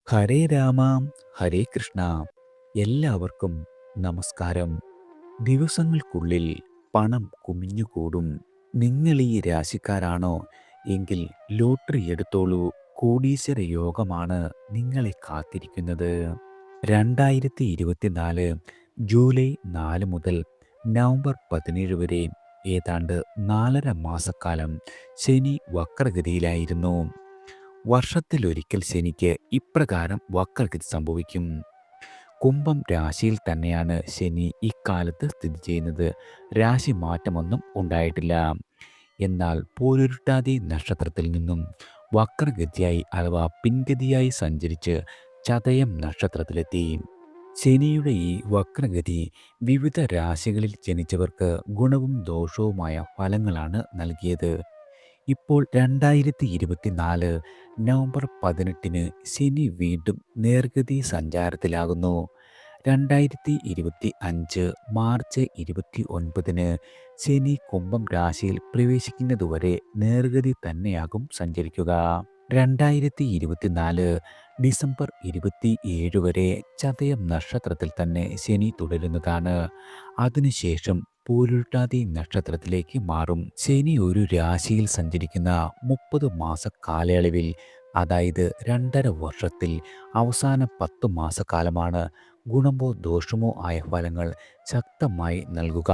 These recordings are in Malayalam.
ഹരേ രാമ ഹരേ കൃഷ്ണ. എല്ലാവർക്കും നമസ്കാരം. ദിവസങ്ങൾക്കുള്ളിൽ പണം കുമിഞ്ഞുകൂടും. നിങ്ങൾ ഈ രാശിക്കാരാണോ എങ്കിൽ ലോട്ടറി എടുത്തോളൂ. കോടീശ്വര യോഗമാണ് നിങ്ങളെ കാത്തിരിക്കുന്നത്. 2024 ജൂലൈ 4 മുതൽ നവംബർ 17 വരെ ഏതാണ്ട് 4.5 മാസക്കാലം ശനി വക്രഗതിയിലായിരുന്നു. വർഷത്തിലൊരിക്കൽ ശനിക്ക് ഇപ്രകാരം വക്രഗതി സംഭവിക്കും. കുംഭം രാശിയിൽ തന്നെയാണ് ശനി ഇക്കാലത്ത് സ്ഥിതി ചെയ്യുന്നത്. രാശി മാറ്റമൊന്നും ഉണ്ടായിട്ടില്ല. എന്നാൽ പൂരുരുട്ടാതി നക്ഷത്രത്തിൽ നിന്നും വക്രഗതിയായി അഥവാ പിൻഗതിയായി സഞ്ചരിച്ച് ചതയം നക്ഷത്രത്തിലെത്തി. ശനിയുടെ ഈ വക്രഗതി വിവിധ രാശികളിൽ ജനിച്ചവർക്ക് ഗുണവും ദോഷവുമായ ഫലങ്ങളാണ് നൽകിയത്. ഇപ്പോൾ 2024 നവംബർ 18 ശനി വീണ്ടും നേർഗതി സഞ്ചാരത്തിലാകുന്നു. 2025 മാർച്ച് 29 ശനി കുംഭം രാശിയിൽ പ്രവേശിക്കുന്നതുവരെ നേർഗതി തന്നെയാകും സഞ്ചരിക്കുക. 2024 ഡിസംബർ 27 വരെ ചതയം നക്ഷത്രത്തിൽ തന്നെ ശനി തുടരുന്നതാണ്. അതിനുശേഷം പൂരുരുട്ടാതി നക്ഷത്രത്തിലേക്ക് മാറും. ശനി ഒരു രാശിയിൽ സഞ്ചരിക്കുന്ന 30 മാസ കാലയളവിൽ, അതായത് 2.5 വർഷത്തിൽ അവസാന 10 മാസക്കാലമാണ് ഗുണമോ ദോഷമോ ആയ ഫലങ്ങൾ ശക്തമായി നൽകുക.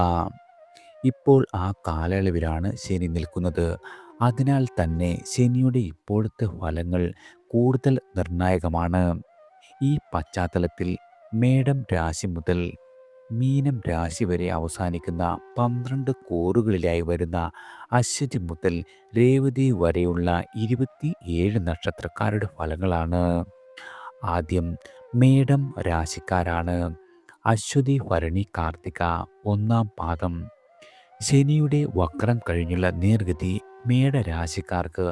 ഇപ്പോൾ ആ കാലയളവിലാണ് ശനി നിൽക്കുന്നത്. അതിനാൽ തന്നെ ശനിയുടെ ഇപ്പോഴത്തെ ഫലങ്ങൾ കൂടുതൽ നിർണായകമാണ്. ഈ പശ്ചാത്തലത്തിൽ മേടം രാശി മുതൽ മീനം രാശി വരെ അവസാനിക്കുന്ന 12 കോറുകളിലായി വരുന്ന അശ്വതി മുതൽ രേവതി വരെയുള്ള 27 നക്ഷത്രക്കാരുടെ ഫലങ്ങളാണ്. ആദ്യം മേടം രാശിക്കാരാണ്. അശ്വതി ഭരണി കാർത്തിക 1-ാം പാദം. ശനിയുടെ വക്രം കഴിഞ്ഞുള്ള നേർഗതി മേടരാശിക്കാർക്ക്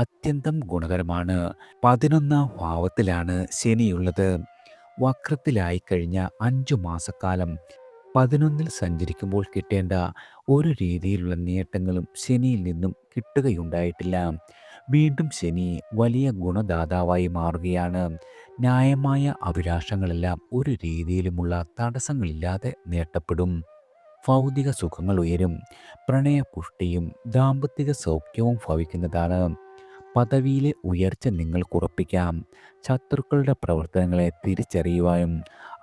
അത്യന്തം ഗുണകരമാണ്. 11-ാം ഭാവത്തിലാണ് ശനിയുള്ളത്. വക്രത്തിലായി കഴിഞ്ഞ 5 മാസക്കാലം 11-ൽ സഞ്ചരിക്കുമ്പോൾ കിട്ടേണ്ട ഒരു രീതിയിലുള്ള നേട്ടങ്ങളും ശനിയിൽ നിന്നും കിട്ടുകയുണ്ടായിട്ടില്ല. വീണ്ടും ശനി വലിയ ഗുണദാതാവായി മാറുകയാണ്. ന്യായമായ അഭിലാഷങ്ങളെല്ലാം ഒരു രീതിയിലുമുള്ള തടസ്സങ്ങളില്ലാതെ നേട്ടപ്പെടും. ഭൗതിക സുഖങ്ങൾ ഉയരും. പ്രണയപുഷ്ടിയും ദാമ്പത്തിക സൗഖ്യവും ഭവിക്കുന്നതാണ്. പദവിയിലെ ഉയർച്ച നിങ്ങൾക്ക് ഉറപ്പിക്കാം. ശത്രുക്കളുടെ പ്രവർത്തനങ്ങളെ തിരിച്ചറിയുവാനും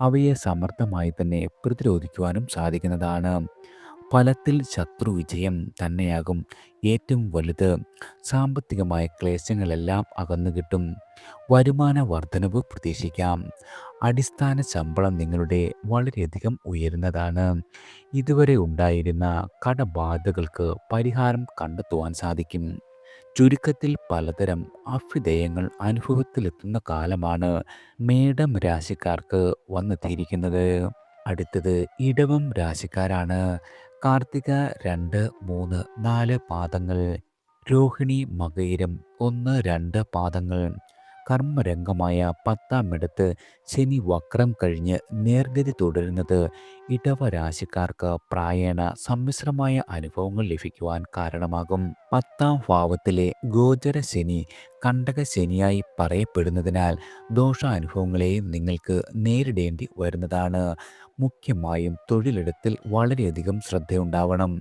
അവയെ സമർത്ഥമായി തന്നെ പ്രതിരോധിക്കുവാനും സാധിക്കുന്നതാണ്. ഫലത്തിൽ ശത്രു വിജയം തന്നെയാകും ഏറ്റവും വലുത്. സാമ്പത്തികമായ ക്ലേശങ്ങളെല്ലാം അകന്നു കിട്ടും. വരുമാന വർധനവ് പ്രതീക്ഷിക്കാം. അടിസ്ഥാന ശമ്പളം നിങ്ങളുടെ വളരെയധികം ഉയരുന്നതാണ്. ഇതുവരെ ഉണ്ടായിരുന്ന കടബാധകൾക്ക് പരിഹാരം കണ്ടെത്തുവാൻ സാധിക്കും. ചുരുക്കത്തിൽ പലതരം അഭ്യുദയങ്ങൾ അനുഭവത്തിലെത്തുന്ന കാലമാണ് മേടം രാശിക്കാർക്ക് വന്നെത്തിയിരിക്കുന്നത്. അടുത്തത് ഇടവം രാശിക്കാരാണ്. കാർത്തിക 2, 3, 4 പാദങ്ങൾ. രോഹിണി മകയിരം 1, 2 പാദങ്ങൾ. കർമ്മരംഗമായ 10-ാമിടത്ത് ശനി വക്രം കഴിഞ്ഞ് നേർഗതി തുടരുന്നത് ഇടവ രാശിക്കാർക്ക് പ്രായേണ സമ്മിശ്രമായ അനുഭവങ്ങൾ ലഭിക്കുവാൻ കാരണമാകും. 10-ാം ഭാവത്തിലെ ഗോചര ശനി കണ്ടക ശനിയായി പറയപ്പെടുന്നതിനാൽ ദോഷാനുഭവങ്ങളെയും നിങ്ങൾക്ക് നേരിടേണ്ടി വരുന്നതാണ്. മുഖ്യമായും തൊഴിലിടത്തിൽ വളരെയധികം ശ്രദ്ധയുണ്ടാവണം.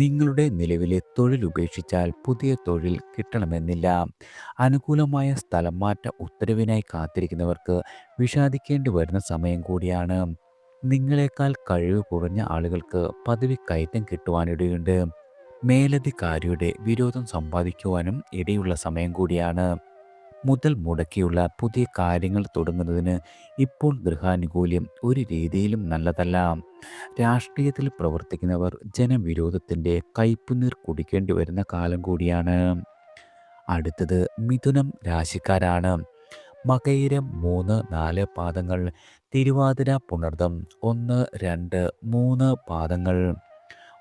നിങ്ങളുടെ നിലവിലെ തൊഴിൽ ഉപേക്ഷിച്ചാൽ പുതിയ തൊഴിൽ കിട്ടണമെന്നില്ല. അനുകൂലമായ സ്ഥലം മാറ്റ ഉത്തരവിനായി കാത്തിരിക്കുന്നവർക്ക് വിഷാദിക്കേണ്ടി വരുന്ന സമയം കൂടിയാണ്. നിങ്ങളെക്കാൾ കഴിവ് കുറഞ്ഞ ആളുകൾക്ക് പദവി കയറ്റം കിട്ടുവാനിടയുണ്ട്. മേലധികാരിയുടെ വിരോധം സമ്പാദിക്കുവാനും ഇടയുള്ള സമയം കൂടിയാണ്. മുതൽ മുടക്കിയുള്ള പുതിയ കാര്യങ്ങൾ തുടങ്ങുന്നതിന് ഇപ്പോൾ ഗൃഹാനുകൂല്യം ഒരു രീതിയിലും നല്ലതല്ല. രാഷ്ട്രീയത്തിൽ പ്രവർത്തിക്കുന്നവർ ജനവിരോധത്തിൻ്റെ കയ്പുനീർ കുടിക്കേണ്ടി വരുന്ന കാലം കൂടിയാണ്. അടുത്തത് മിഥുനം രാശിക്കാരാണ്. മകയിരം 3, 4 പാദങ്ങൾ. തിരുവാതിര പുണർദം 1, 2, 3 പാദങ്ങൾ.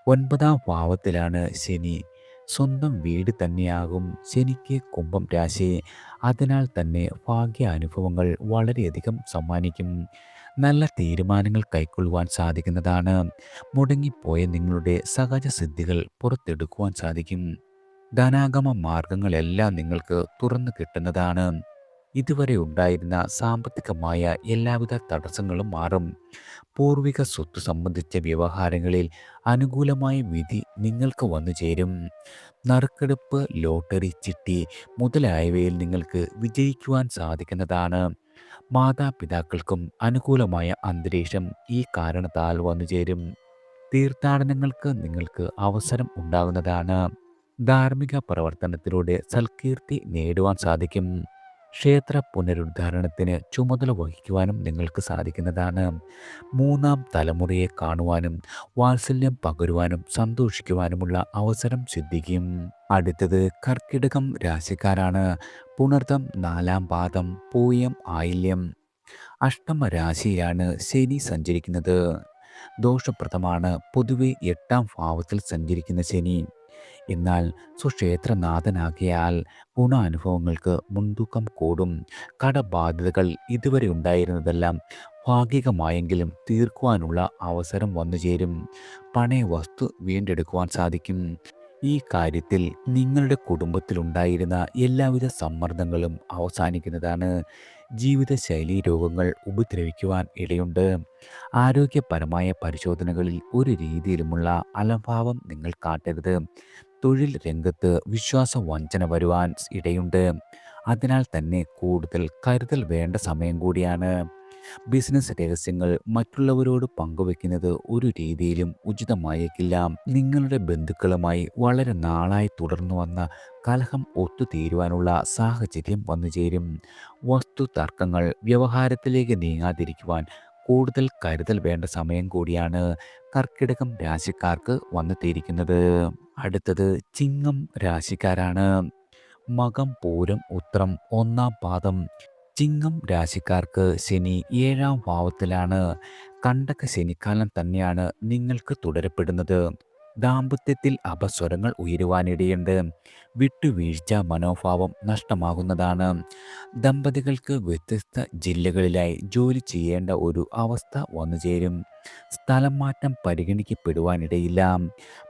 9-ാം ഭാവത്തിലാണ് ശനി. സ്വന്തം വീട് തന്നെയാകും ശനിക്ക് കുംഭം രാശി. അതിനാൽ തന്നെ ഭാഗ്യ അനുഭവങ്ങൾ വളരെയധികം സമ്മാനിക്കും. നല്ല തീരുമാനങ്ങൾ കൈക്കൊള്ളുവാൻ സാധിക്കുന്നതാണ്. മുടങ്ങിപ്പോയ നിങ്ങളുടെ സഹജ സിദ്ധികൾ പുറത്തെടുക്കുവാൻ സാധിക്കും. ധനാഗമ മാർഗങ്ങളെല്ലാം നിങ്ങൾക്ക് തുറന്നു കിട്ടുന്നതാണ്. ഇതുവരെ ഉണ്ടായിരുന്ന സാമ്പത്തികമായ എല്ലാവിധ തടസ്സങ്ങളും മാറും. പൂർവിക സ്വത്ത് സംബന്ധിച്ച വ്യവഹാരങ്ങളിൽ അനുകൂലമായ വിധി നിങ്ങൾക്ക് വന്നു ചേരും. നറുക്കെടുപ്പ്, ലോട്ടറി, ചിട്ടി മുതലായവയിൽ നിങ്ങൾക്ക് വിജയിക്കുവാൻ സാധിക്കുന്നതാണ്. മാതാപിതാക്കൾക്കും അനുകൂലമായ അന്തരീക്ഷം ഈ കാരണത്താൽ വന്നുചേരും. തീർത്ഥാടനങ്ങൾക്ക് നിങ്ങൾക്ക് അവസരം ഉണ്ടാകുന്നതാണ്. ധാർമ്മിക പ്രവർത്തനത്തിലൂടെ സൽകീർത്തി നേടുവാൻ സാധിക്കും. ക്ഷേത്ര പുനരുദ്ധാരണത്തിന് ചുമതല വഹിക്കുവാനും നിങ്ങൾക്ക് സാധിക്കുന്നതാണ്. മൂന്നാം തലമുറയെ കാണുവാനും വാത്സല്യം പകരുവാനും സന്തോഷിക്കുവാനുമുള്ള അവസരം സിദ്ധിക്കും. അടുത്തത് കർക്കിടകം രാശിക്കാരാണ്. പുണർതം, നാലാം പാദം, പൂയം, ആയില്യം. അഷ്ടമ രാശിയിലാണ് ശനി സഞ്ചരിക്കുന്നത്. ദോഷപ്രദമാണ് പൊതുവെ 8ാം ഭാവത്തിൽ സഞ്ചരിക്കുന്ന ശനി. എന്നാൽ സ്വക്ഷേത്രനാഥനാകിയാൽ ഗുണാനുഭവങ്ങൾക്ക് മുൻതൂക്കം കൂടും. കടബാധ്യതകൾ ഇതുവരെ ഉണ്ടായിരുന്നതെല്ലാം ഭാഗികമായെങ്കിലും തീർക്കുവാനുള്ള അവസരം വന്നുചേരും. പണയ വസ്തു വീണ്ടെടുക്കുവാൻ സാധിക്കും. ഈ കാര്യത്തിൽ നിങ്ങളുടെ കുടുംബത്തിലുണ്ടായിരുന്ന എല്ലാവിധ സമ്മർദ്ദങ്ങളും അവസാനിക്കുന്നതാണ്. ജീവിതശൈലീ രോഗങ്ങൾ ഉപദ്രവിക്കുവാൻ ഇടയുണ്ട്. ആരോഗ്യപരമായ പരിശോധനകളിൽ ഒരു രീതിയിലുമുള്ള അലംഭാവം നിങ്ങൾ കാട്ടരുത്. തൊഴിൽ രംഗത്ത് വിശ്വാസവഞ്ചന വരുവാൻ ഇടയുണ്ട്. അതിനാൽ തന്നെ കൂടുതൽ കരുതൽ വേണ്ട സമയം കൂടിയാണ്. ബിസിനസ് രഹസ്യങ്ങൾ മറ്റുള്ളവരോട് പങ്കുവെക്കുന്നത് ഒരു രീതിയിലും ഉചിതമായേക്കില്ല. നിങ്ങളുടെ ബന്ധുക്കളുമായി വളരെ നാളായി തുടർന്നു വന്ന കലഹം ഒത്തുതീരുവാനുള്ള സാഹചര്യം വന്നുചേരും. വസ്തു തർക്കങ്ങൾ വ്യവഹാരത്തിലേക്ക് നീങ്ങാതിരിക്കുവാൻ കൂടുതൽ കരുതൽ വേണ്ട സമയം കൂടിയാണ് കർക്കിടകം രാശിക്കാർക്ക് വന്നെത്തിയിരിക്കുന്നത്. അടുത്തത് ചിങ്ങം രാശിക്കാരാണ്. മകം, പൂരം, ഉത്രം, ഒന്നാം പാദം. ചിങ്ങം രാശിക്കാർക്ക് ശനി 7ാം ഭാവത്തിലാണ്. കണ്ടക ശനിക്കാലം തന്നെയാണ് നിങ്ങൾക്ക് തുടരപ്പെടുന്നത്. ദാമ്പത്യത്തിൽ അപസ്വരങ്ങൾ ഉയരുവാനിടയുണ്ട്. വിട്ടുവീഴ്ച മനോഭാവം നഷ്ടമാകുന്നതാണ്. ദമ്പതികൾക്ക് വ്യത്യസ്ത ജില്ലകളിലായി ജോലി ചെയ്യേണ്ട ഒരു അവസ്ഥ വന്നുചേരും. സ്ഥലം മാറ്റം പരിഗണിക്കപ്പെടുവാനിടയില്ല.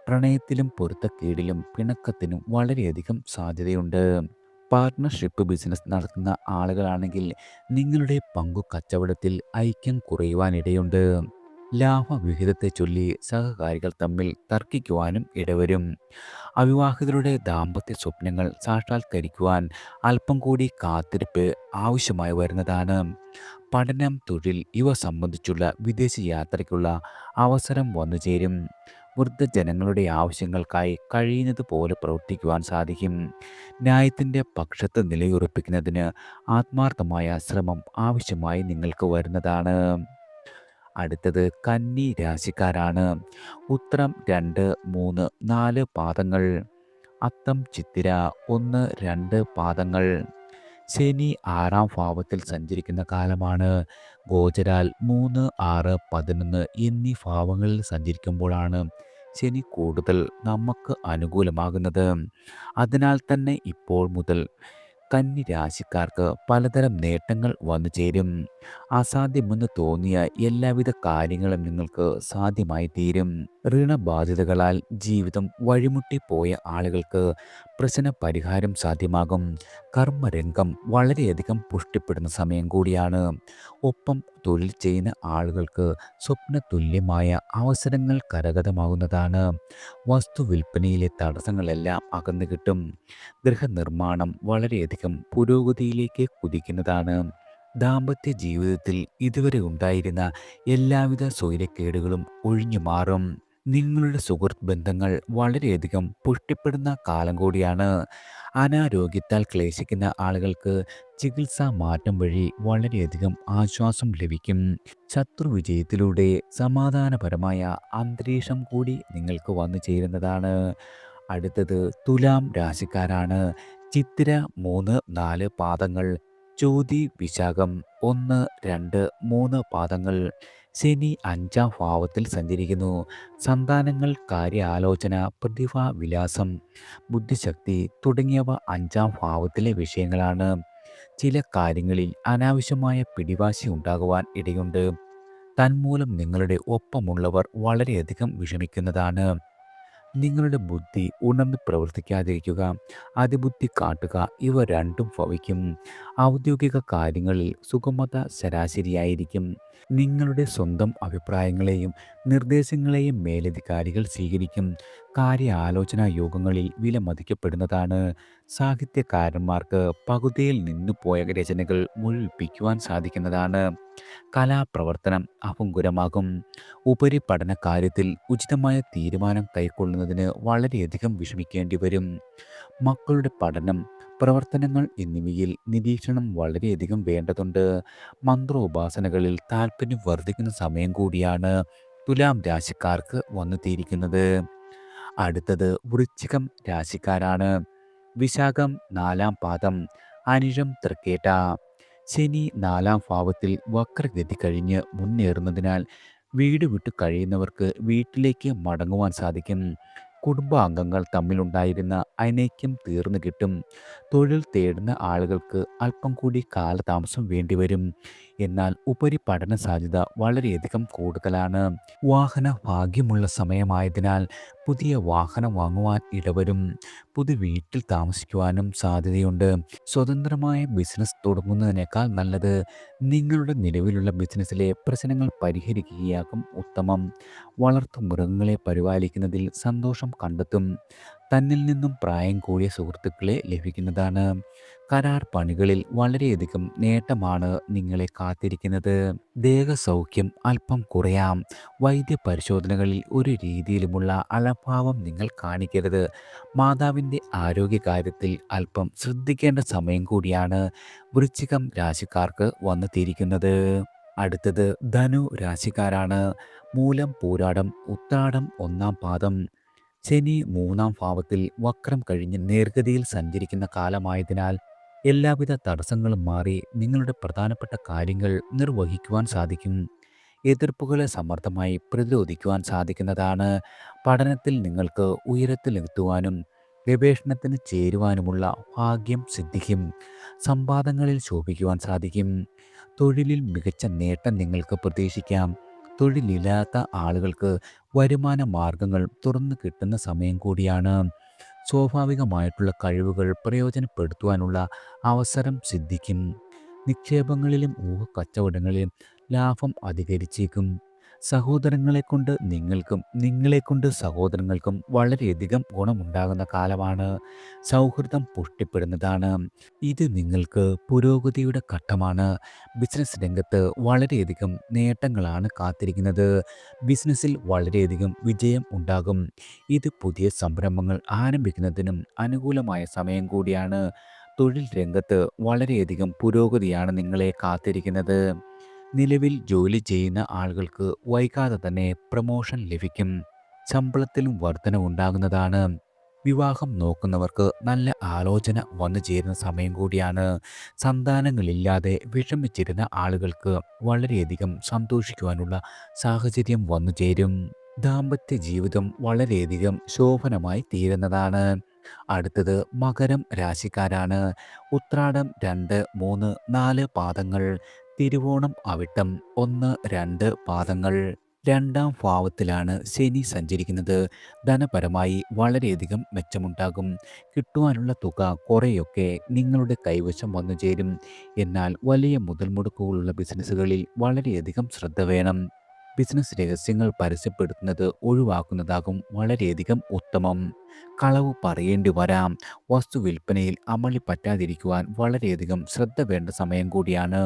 പ്രണയത്തിലും പൊരുത്തക്കേടിലും പിണക്കത്തിനും വളരെയധികം സാധ്യതയുണ്ട്. പാർട്ട്ണർഷിപ്പ് ബിസിനസ് നടത്തുന്ന ആളുകളാണെങ്കിൽ നിങ്ങളുടെ പങ്കു കച്ചവടത്തിൽ ഐക്യം കുറയുവാനിടയുണ്ട്. ലാഭവിഹിതത്തെ ചൊല്ലി സഹകാരികൾ തമ്മിൽ തർക്കിക്കുവാനും ഇടവരും. അവിവാഹിതരുടെ ദാമ്പത്യ സ്വപ്നങ്ങൾ സാക്ഷാത്കരിക്കുവാൻ അല്പം കൂടി കാത്തിരിപ്പ് ആവശ്യമായി വരുന്നതാണ്. പഠനം, തൊഴിൽ ഇവ സംബന്ധിച്ചുള്ള വിദേശ യാത്രയ്ക്കുള്ള അവസരം വന്നുചേരും. വൃദ്ധജനങ്ങളുടെ ആവശ്യങ്ങൾക്കായി കഴിയുന്നത് പോലെ പ്രവർത്തിക്കുവാൻ സാധിക്കും. ന്യായത്തിൻ്റെ പക്ഷത്ത് നിലയുറപ്പിക്കുന്നതിന് ആത്മാർത്ഥമായ ശ്രമം ആവശ്യമായി നിങ്ങൾക്ക് വരുന്നതാണ്. അടുത്തത് കന്നി രാശിക്കാരാണ്. ഉത്രം, 2, 3, 4 പാദങ്ങൾ. അത്തം, ചിത്തിര 1, 2 പാദങ്ങൾ. ശനി 6ാം ഭാവത്തിൽ സഞ്ചരിക്കുന്ന കാലമാണ്. ഗോചരാൽ 3, 6, 11 എന്നീ ഭാവങ്ങളിൽ സഞ്ചരിക്കുമ്പോഴാണ് ശനി കൂടുതൽ നമുക്ക് അനുകൂലമാകുന്നത്. അതിനാൽ തന്നെ ഇപ്പോൾ മുതൽ കന്നി രാശിക്കാർക്ക് പലതരം നേട്ടങ്ങൾ വന്നു ചേരും. അസാധ്യമെന്ന് തോന്നിയ എല്ലാവിധ കാര്യങ്ങളും നിങ്ങൾക്ക് സാധ്യമായി തീരും. ഋണബാധിതകളാൽ ജീവിതം വഴിമുട്ടിപ്പോയ ആളുകൾക്ക് പ്രശ്ന പരിഹാരം സാധ്യമാകും. കർമ്മരംഗം വളരെയധികം പുഷ്ടിപ്പെടുന്ന സമയം കൂടിയാണ്. ഒപ്പം തൊഴിൽ ചെയ്യുന്ന ആളുകൾക്ക് സ്വപ്നതുല്യമായ അവസരങ്ങൾ കരഗതമാകുന്നതാണ്. വസ്തു വിൽപ്പനയിലെ തടസ്സങ്ങളെല്ലാം അകന്നു കിട്ടും. ഗൃഹനിർമ്മാണം വളരെയധികം പുരോഗതിയിലേക്ക് കുതിക്കുന്നതാണ്. ദാമ്പത്യ ജീവിതത്തിൽ ഇതുവരെ ഉണ്ടായിരുന്ന എല്ലാവിധ സ്വൈരക്കേടുകളും ഒഴിഞ്ഞു മാറും. നിങ്ങളുടെ സുഹൃത്ത് ബന്ധങ്ങൾ വളരെയധികം പുഷ്ടിപ്പെടുന്ന കാലം കൂടിയാണ്. അനാരോഗ്യത്താൽ ക്ലേശിക്കുന്ന ആളുകൾക്ക് ചികിത്സാ മാറ്റം വഴി വളരെയധികം ആശ്വാസം ലഭിക്കും. ശത്രുവിജയത്തിലൂടെ സമാധാനപരമായ അന്തരീക്ഷം കൂടി നിങ്ങൾക്ക് വന്നു ചേരുന്നതാണ്. അടുത്തത് തുലാം രാശിക്കാരാണ്. ചിത്തിര 3, 4 പാദങ്ങൾ. ചോതി, വിശാഖം 1, 2, 3 പാദങ്ങൾ. ശനി 5ാം ഭാവത്തിൽ സഞ്ചരിക്കുന്നു. സന്താനങ്ങൾ, കാര്യാലോചന, പ്രതിഭാവിലാസം, ബുദ്ധിശക്തി തുടങ്ങിയവ 5ാം ഭാവത്തിലെ വിഷയങ്ങളാണ്. ചില കാര്യങ്ങളിൽ അനാവശ്യമായ പിടിവാശി ഉണ്ടാകുവാൻ ഇടയുണ്ട്. തന്മൂലം നിങ്ങളുടെ ഒപ്പമുള്ളവർ വളരെയധികം വിഷമിക്കുന്നതാണ്. നിങ്ങളുടെ ബുദ്ധി ഉണർന്ന് പ്രവർത്തിക്കാതിരിക്കുക, അതിബുദ്ധി കാട്ടുക, ഇവ രണ്ടും ഭവിക്കും. ഔദ്യോഗിക കാര്യങ്ങളിൽ സുഗമത ശരാശരിയായിരിക്കും. നിങ്ങളുടെ സ്വന്തം അഭിപ്രായങ്ങളെയും നിർദ്ദേശങ്ങളെയും മേലധികാരികൾ സ്വീകരിക്കും. കാര്യാലോചനാ യോഗങ്ങളിൽ വിലമതിക്കപ്പെടുന്നതാണ്. സാഹിത്യകാരന്മാർക്ക് പകുതിയിൽ നിന്നു പോയ രചനകൾ മുഴുവിപ്പിക്കുവാൻ സാധിക്കുന്നതാണ്. കലാപ്രവർത്തനം അഭംഗുരമാകും. ഉപരിപഠന കാര്യത്തിൽ ഉചിതമായ തീരുമാനം കൈക്കൊള്ളുന്നതിന് വളരെയധികം വിഷമിക്കേണ്ടി വരും. മക്കളുടെ പഠനം, പ്രവർത്തനങ്ങൾ എന്നിവയിൽ നിരീക്ഷണം വളരെയധികം വേണ്ടതുണ്ട്. മന്ത്രോപാസനകളിൽ താല്പര്യം വർദ്ധിക്കുന്ന സമയം കൂടിയാണ് തുലാം രാശിക്കാർക്ക് വന്നെത്തിയിരിക്കുന്നത്. അടുത്തത് വൃശ്ചികം രാശിക്കാരാണ്. വിശാഖം 4-ാം പാദം, അനിഴം തൃക്കേട്ട. ശനി 4-ാം ഭാവത്തിൽ വക്രഗതി കഴിഞ്ഞ് മുന്നേറുന്നതിനാൽ വീട് വിട്ടു കഴിയുന്നവർക്ക് വീട്ടിലേക്ക് മടങ്ങുവാൻ സാധിക്കും. കുടുംബാംഗങ്ങൾ തമ്മിലുണ്ടായിരുന്ന അനൈക്യം തീർന്നു കിട്ടും. തൊഴിൽ തേടുന്ന ആളുകൾക്ക് അല്പം കൂടി കാലതാമസം വേണ്ടിവരും. എന്നാൽ ഉപരിപഠന സാധ്യത വളരെയധികം കൂടുതലാണ്. വാഹന ഭാഗ്യമുള്ള സമയമായതിനാൽ പുതിയ വാഹനം വാങ്ങുവാൻ ഇടവരും. പുതു വീട്ടിൽ താമസിക്കുവാനും സാധ്യതയുണ്ട്. സ്വതന്ത്രമായ ബിസിനസ് തുടങ്ങുന്നതിനേക്കാൾ നല്ലത് നിങ്ങളുടെ നിലവിലുള്ള ബിസിനസ്സിലെ പ്രശ്നങ്ങൾ പരിഹരിക്കുകയാകും ഉത്തമം. വളർത്തു മൃഗങ്ങളെ പരിപാലിക്കുന്നതിൽ സന്തോഷം കണ്ടെത്തും. തന്നിൽ നിന്നും പ്രായം കൂടിയ സുഹൃത്തുക്കളെ ലഭിക്കുന്നതാണ്. കരാർ പണികളിൽ വളരെയധികം നേട്ടമാണ് നിങ്ങളെ കാത്തിരിക്കുന്നത്. ദേഹസൗഖ്യം അല്പം കുറയാം. വൈദ്യപരിശോധനകളിൽ ഒരു രീതിയിലുമുള്ള അലംഭാവം നിങ്ങൾ കാണിക്കരുത്. മാതാവിൻ്റെ ആരോഗ്യകാര്യത്തിൽ അല്പം ശ്രദ്ധിക്കേണ്ട സമയം കൂടിയാണ് വൃശ്ചികം രാശിക്കാർക്ക് വന്നെത്തിയിരിക്കുന്നത്. അടുത്തത് ധനു രാശിക്കാരാണ്. മൂലം, പൂരാടം, ഉത്രാടം 1-ാം പാദം. ശനി 3-ാം ഭാവത്തിൽ വക്രം കഴിഞ്ഞ് നേർഗതിയിൽ സഞ്ചരിക്കുന്ന കാലമായതിനാൽ എല്ലാവിധ തടസ്സങ്ങളും മാറി നിങ്ങളുടെ പ്രധാനപ്പെട്ട കാര്യങ്ങൾ നിർവഹിക്കുവാൻ സാധിക്കും. എതിർപ്പുകളെ സമർത്ഥമായി പ്രതിരോധിക്കുവാൻ സാധിക്കുന്നതാണ്. പഠനത്തിൽ നിങ്ങൾക്ക് ഉയരത്തിലെത്തുവാനും ഗവേഷണത്തിന് ചേരുവാനുമുള്ള ഭാഗ്യം സിദ്ധിക്കും. സംവാദങ്ങളിൽ ശോഭിക്കുവാൻ സാധിക്കും. തൊഴിലിൽ മികച്ച നേട്ടം നിങ്ങൾക്ക് പ്രതീക്ഷിക്കാം. തൊഴിലില്ലാത്ത ആളുകൾക്ക് വരുമാന മാർഗങ്ങൾ തുറന്നു കിട്ടുന്ന സമയം കൂടിയാണ്. സ്വാഭാവികമായിട്ടുള്ള കഴിവുകൾ പ്രയോജനപ്പെടുത്തുവാനുള്ള അവസരം സിദ്ധിക്കും. നിക്ഷേപങ്ങളിലും ഊഹക്കച്ചവടങ്ങളിലും ലാഭം അധികരിച്ചേക്കും. സഹോദരങ്ങളെക്കൊണ്ട് നിങ്ങൾക്കും നിങ്ങളെക്കൊണ്ട് സഹോദരങ്ങൾക്കും വളരെയധികം ഗുണമുണ്ടാകുന്ന കാലമാണ്. സൗഹൃദം പുഷ്ടിപ്പെടുന്നതാണ്. ഇത് നിങ്ങൾക്ക് പുരോഗതിയുടെ ഘട്ടമാണ്. ബിസിനസ് രംഗത്ത് വളരെയധികം നേട്ടങ്ങളാണ് കാത്തിരിക്കുന്നത്. ബിസിനസ്സിൽ വളരെയധികം വിജയം ഉണ്ടാകും. ഇത് പുതിയ സംരംഭങ്ങൾ ആരംഭിക്കുന്നതിനും അനുകൂലമായ സമയം കൂടിയാണ്. തൊഴിൽ രംഗത്ത് വളരെയധികം പുരോഗതിയാണ് നിങ്ങളെ കാത്തിരിക്കുന്നത്. നിലവിൽ ജോലി ചെയ്യുന്ന ആളുകൾക്ക് വൈകാതെ തന്നെ പ്രമോഷൻ ലഭിക്കും. ശമ്പളത്തിലും വർധനവുണ്ടാകുന്നതാണ്. വിവാഹം നോക്കുന്നവർക്ക് നല്ല ആലോചന വന്നു ചേരുന്ന സമയം കൂടിയാണ്. സന്താനങ്ങളില്ലാതെ വിഷമിച്ചിരുന്ന ആളുകൾക്ക് വളരെയധികം സന്തോഷിക്കുവാനുള്ള സാഹചര്യം വന്നു ചേരും. ദാമ്പത്യ ജീവിതം വളരെയധികം ശോഭനമായി തീരുന്നതാണ്. അടുത്തത് മകരം രാശിക്കാരാണ്. ഉത്രാടം 2, 3, 4 പാദങ്ങൾ. തിരുവോണം, അവിട്ടം 1, 2 പാദങ്ങൾ. 2-ാം ഭാവത്തിലാണ് ശനി സഞ്ചരിക്കുന്നത്. ധനപരമായി വളരെയധികം മെച്ചമുണ്ടാകും. കിട്ടുവാനുള്ള തുക കുറേയൊക്കെ നിങ്ങളുടെ കൈവശം വന്നു ചേരും. എന്നാൽ വലിയ മുതൽ മുടക്കുകളുള്ള ബിസിനസ്സുകളിൽ വളരെയധികം ശ്രദ്ധ വേണം. ബിസിനസ് രഹസ്യങ്ങൾ പരസ്യപ്പെടുത്തുന്നത് ഒഴിവാക്കുന്നതാകും വളരെയധികം ഉത്തമം. കളവ് പറയേണ്ടി വരാം. വസ്തു വിൽപ്പനയിൽ അമളി പറ്റാതിരിക്കുവാൻ വളരെയധികം ശ്രദ്ധ വേണ്ട സമയം കൂടിയാണ്.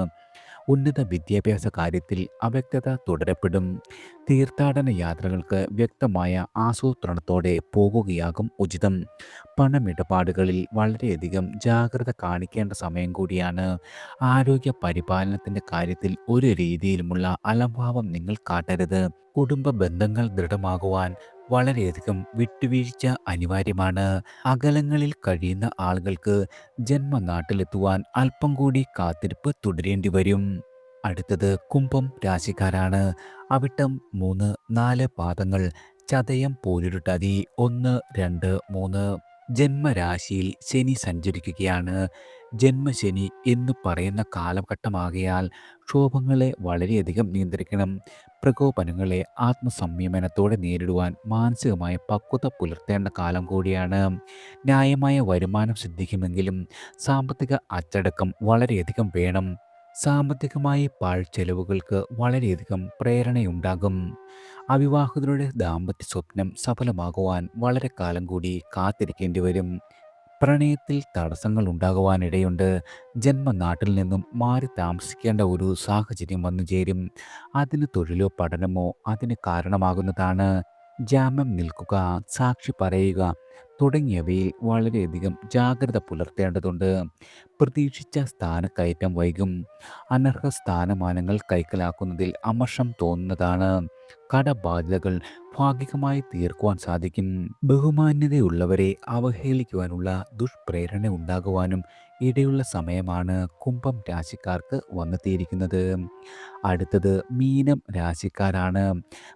ഉന്നത വിദ്യാഭ്യാസ കാര്യത്തിൽ അവ്യക്തത തുടരപ്പെടും. തീർത്ഥാടന യാത്രകൾക്ക് വ്യക്തമായ ആസൂത്രണത്തോടെ പോകുകയാകും ഉചിതം. പണമിടപാടുകളിൽ വളരെയധികം ജാഗ്രത കാണിക്കേണ്ട സമയം കൂടിയാണ്. ആരോഗ്യ പരിപാലനത്തിൻ്റെ കാര്യത്തിൽ ഒരു രീതിയിലുമുള്ള അലംഭാവം നിങ്ങൾ കാട്ടരുത്. കുടുംബ ബന്ധങ്ങൾ ദൃഢമാകുവാൻ വളരെയധികം വിട്ടുവീഴ്ച അനിവാര്യമാണ്. അകലങ്ങളിൽ കഴിയുന്ന ആളുകൾക്ക് ജന്മനാട്ടിലെത്തുവാൻ അല്പം കൂടി കാത്തിരിപ്പ് തുടരേണ്ടി വരും. അടുത്തത് കുംഭം രാശിക്കാരാണ്. അവിട്ടം 3, 4 പാദങ്ങൾ. ചതയം, പൂരുരുട്ടാതി 1, 2, 3. ജന്മരാശിയിൽ ശനി സഞ്ചരിക്കുകയാണ്. ജന്മശനി എന്ന് പറയുന്ന കാലഘട്ടമാകയാൽ ക്ഷോഭങ്ങളെ വളരെയധികം നിയന്ത്രിക്കണം. പ്രകോപനങ്ങളെ ആത്മസംയമനത്തോടെ നേരിടുവാൻ മാനസികമായ പക്വത പുലർത്തേണ്ട കാലം കൂടിയാണ്. ന്യായമായ വരുമാനം സിദ്ധിക്കുമെങ്കിലും സാമ്പത്തിക അച്ചടക്കം വളരെയധികം വേണം. സാമ്പത്തികമായി പാഴ്ചെലവുകൾക്ക് വളരെയധികം പ്രേരണയുണ്ടാകും. അവിവാഹിതരുടെ ദാമ്പത്യ സ്വപ്നം സഫലമാകുവാൻ വളരെ കാലം കൂടി കാത്തിരിക്കേണ്ടി വരും. പ്രണയത്തിൽ തടസ്സങ്ങൾ ഉണ്ടാകുവാനിടയുണ്ട്. ജന്മനാട്ടിൽ നിന്നും മാറി താമസിക്കേണ്ട ഒരു സാഹചര്യം വന്നു ചേരും. അതിന് തൊഴിലോ പഠനമോ അതിന് കാരണമാകുന്നതാണ്. ജാമ്യം നിൽക്കുക, സാക്ഷി പറയുക തുടങ്ങിയവയിൽ വളരെയധികം ജാഗ്രത പുലർത്തേണ്ടതുണ്ട്. പ്രതീക്ഷിച്ച സ്ഥാനക്കയറ്റം വൈകും. അനർഹ സ്ഥാനമാനങ്ങൾ കൈക്കലാക്കുന്നതിൽ അമർഷം തോന്നുന്നതാണ്. കടബാധ്യതകൾ ഭാഗികമായി തീർക്കുവാൻ സാധിക്കും. ബഹുമാന്യതയുള്ളവരെ അവഹേളിക്കുവാനുള്ള ദുഷ്പ്രേരണ ഉണ്ടാകുവാനും ഇടയുള്ള സമയമാണ് കുംഭം രാശിക്കാർക്ക് വന്നെത്തിയിരിക്കുന്നത്. അടുത്തത് മീനം രാശിക്കാരാണ്.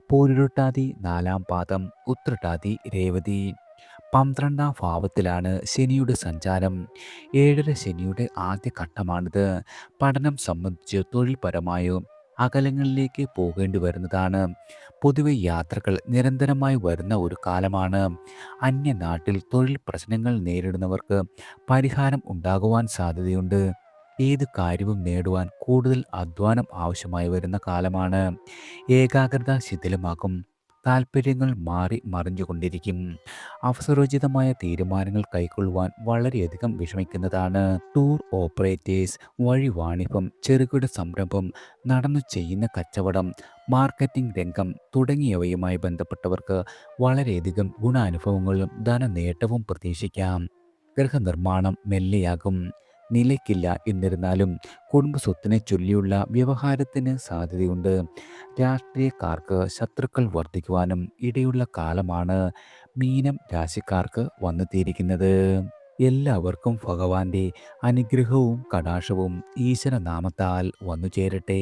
പൂരുരുട്ടാതി 4-ാം പാദം, ഉത്രട്ടാതി, രേവതി. 12-ാം ഭാവത്തിലാണ് ശനിയുടെ സഞ്ചാരം. 7ര ശനിയുടെ ആദ്യ ഘട്ടമാണിത്. പഠനം സംബന്ധിച്ച് തൊഴിൽപരമായോ അകലങ്ങളിലേക്ക് പോകേണ്ടി വരുന്നതാണ്. പൊതുവെ യാത്രകൾ നിരന്തരമായി വരുന്ന ഒരു കാലമാണ്. അന്യനാട്ടിൽ തൊഴിൽ പ്രശ്നങ്ങൾ നേരിടുന്നവർക്ക് പരിഹാരം ഉണ്ടാകുവാൻ സാധ്യതയുണ്ട്. ഏത് കാര്യവും നേടുവാൻ കൂടുതൽ അധ്വാനം ആവശ്യമായി വരുന്ന കാലമാണ്. ഏകാഗ്രത ശിഥിലമാക്കും. താൽപ്പര്യങ്ങൾ മാറി മറിഞ്ഞുകൊണ്ടിരിക്കും. അവസരോചിതമായ തീരുമാനങ്ങൾ കൈക്കൊള്ളുവാൻ വളരെയധികം വിഷമിക്കുന്നതാണ്. ടൂർ ഓപ്പറേറ്റേഴ്സ്, വഴി വാണിഭം, ചെറുകിട സംരംഭം, നടന്നു ചെയ്യുന്ന കച്ചവടം, മാർക്കറ്റിംഗ് രംഗം തുടങ്ങിയവയുമായി ബന്ധപ്പെട്ടവർക്ക് വളരെയധികം ഗുണാനുഭവങ്ങളും ധനനേട്ടവും പ്രതീക്ഷിക്കാം. ഗൃഹനിർമ്മാണം മെല്ലെയാകും. നിലയ്ക്കില്ല എന്നിരുന്നാലും കുടുംബസ്വത്തിനെ ചൊല്ലിയുള്ള വ്യവഹാരത്തിന് സാധ്യതയുണ്ട്. രാഷ്ട്രീയക്കാർക്ക് ശത്രുക്കൾ വർദ്ധിക്കുവാനും ഇടയുള്ള കാലമാണ് മീനം രാശിക്കാർക്ക് വന്നെത്തിയിരിക്കുന്നത്. എല്ലാവർക്കും ഭഗവാന്റെ അനുഗ്രഹവും കടാക്ഷവും ഈശ്വരനാമത്താൽ വന്നു ചേരട്ടെ.